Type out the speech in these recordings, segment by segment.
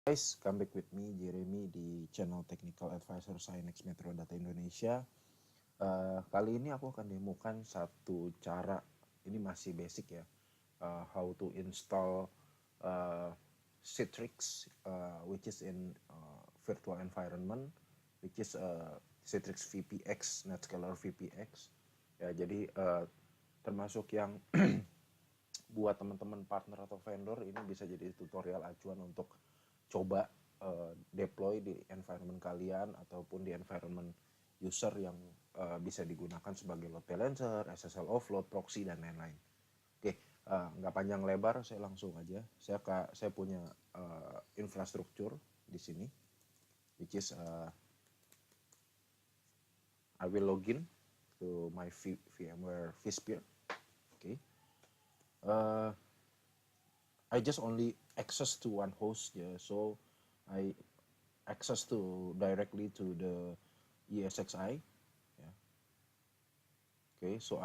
Guys, come back with me Jeremy di channel Technical Advisor Citrix Metro Data Indonesia. Kali ini aku akan demokan satu cara, ini masih basic ya, how to install Citrix which is in virtual environment, which is Citrix VPX, Netscaler VPX. Ya, jadi termasuk yang buat teman-teman partner atau vendor ini bisa jadi tutorial acuan untuk coba deploy di environment kalian ataupun di environment user yang bisa digunakan sebagai load balancer, SSL offload, proxy dan lain-lain. Oke, nggak panjang lebar, saya langsung aja. Saya punya infrastruktur di sini, which is I will login to my VMware vSphere. Okay. I just only access to one host, yeah, so I access to directly to the ESXi, yeah. Okay, so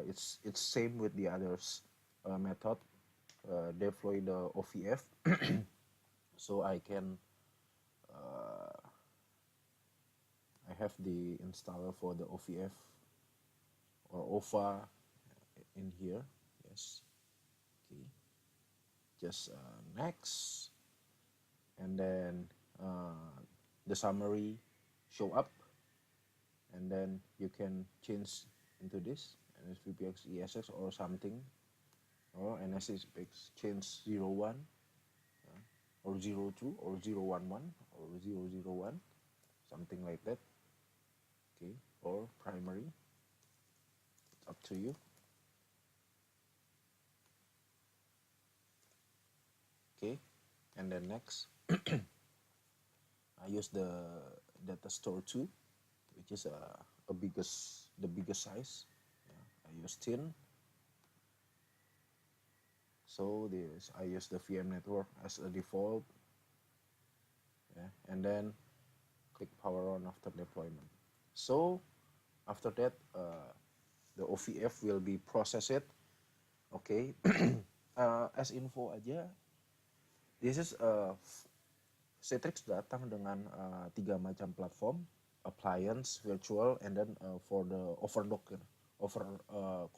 it's same with the others method, deploy the OVF, so I can I have the installer for the OVF or OVA in here, yes. Okay. Just next, and then the summary show up, and then you can change into this NSVPX ESX or something, or NSVPX change 01 or 02 or 011 or 001, something like that. Okay, or primary, it's up to you. Okay, and then next I use the data store 2, which is the biggest size, yeah. I use 10, so I use the VM network as a default, yeah. And then click power on after deployment. So after that the OVF will be processed. Okay. As info aja, this is Citrix datang dengan 3 macam platform, appliance, virtual, and then for the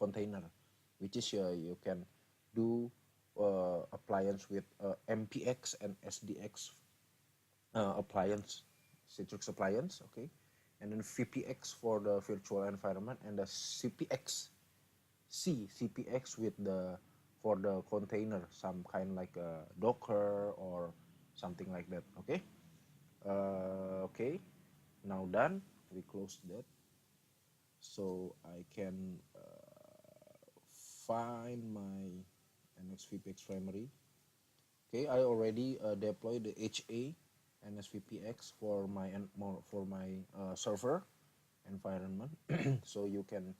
container, which is you can do appliance with MPX and SDX appliance, Citrix appliance, okay, and then VPX for the virtual environment, and the CPX with the for the container, some kind like a Docker or something like that. Okay. Okay, now done. We close that, so I can find my NSVPX primary. Okay, I already deployed the HA NSVPX for my server environment. So you can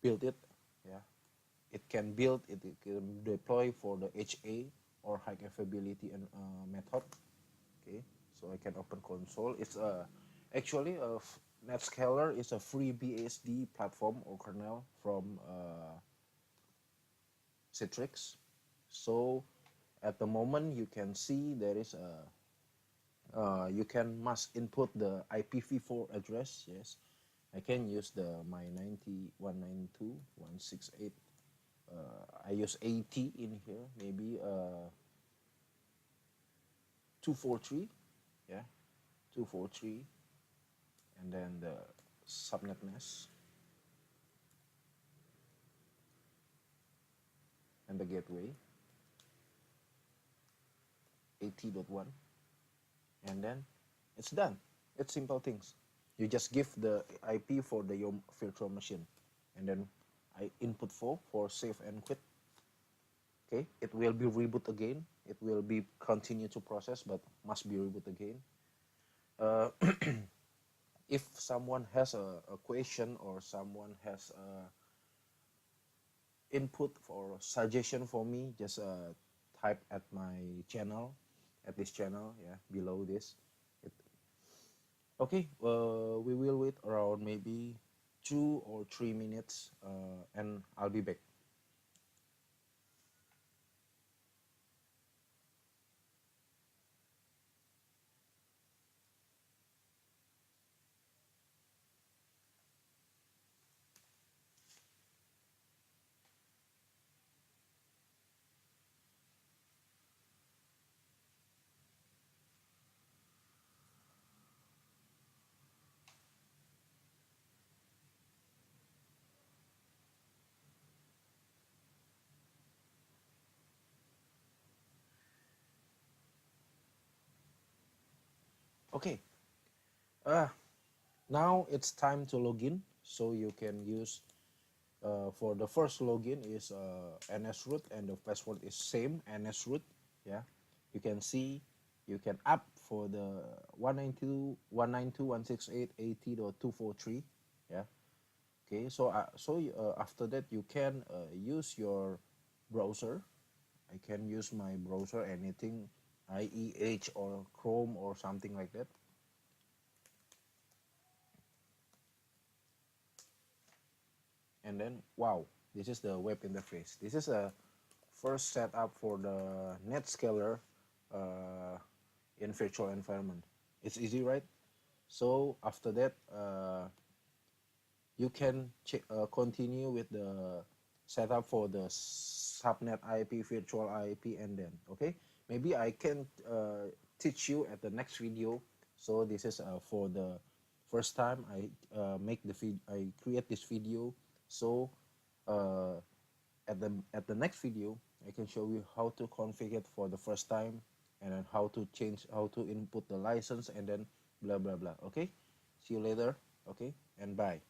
build it, yeah. It can deploy for the HA or high availability and method. Okay, so I can open console. It's actually Netscaler is a free BSD platform or kernel from Citrix. So at the moment you can see there is you must input the IPv4 address. Yes, I can use my 9192.168. I use 80 in here, maybe 243, yeah, 243, and then the subnet mask and the gateway 80.1, and then it's done. It's simple things. You just give the IP for your virtual machine, and then I input for save and quit. Okay, it will be reboot again. It will be continue to process, but must be reboot again. If someone has a question or someone has input or suggestion for me, just type at my channel, at this channel, yeah, below this. Okay, we will wait around maybe 2 or 3 minutes, and I'll be back. Okay, now it's time to log in. So you can use for the first login is nsroot, and the password is same nsroot. Yeah, you can see you can up for the 192.168.80.243. Yeah. Okay, so after that you can use your browser. I can use my browser, anything IEH or Chrome or something like that. And then wow, this is the web interface. This is a first setup for the Netscaler in virtual environment. It's easy, right? So after that you can continue with the setup for the subnet IP, virtual IP, and then okay, maybe I can teach you at the next video. So this is for the first time I I create this video. So uh, at the next video I can show you how to configure it for the first time, and then how to input the license, and then blah blah blah. Okay, see you later. Okay, and bye.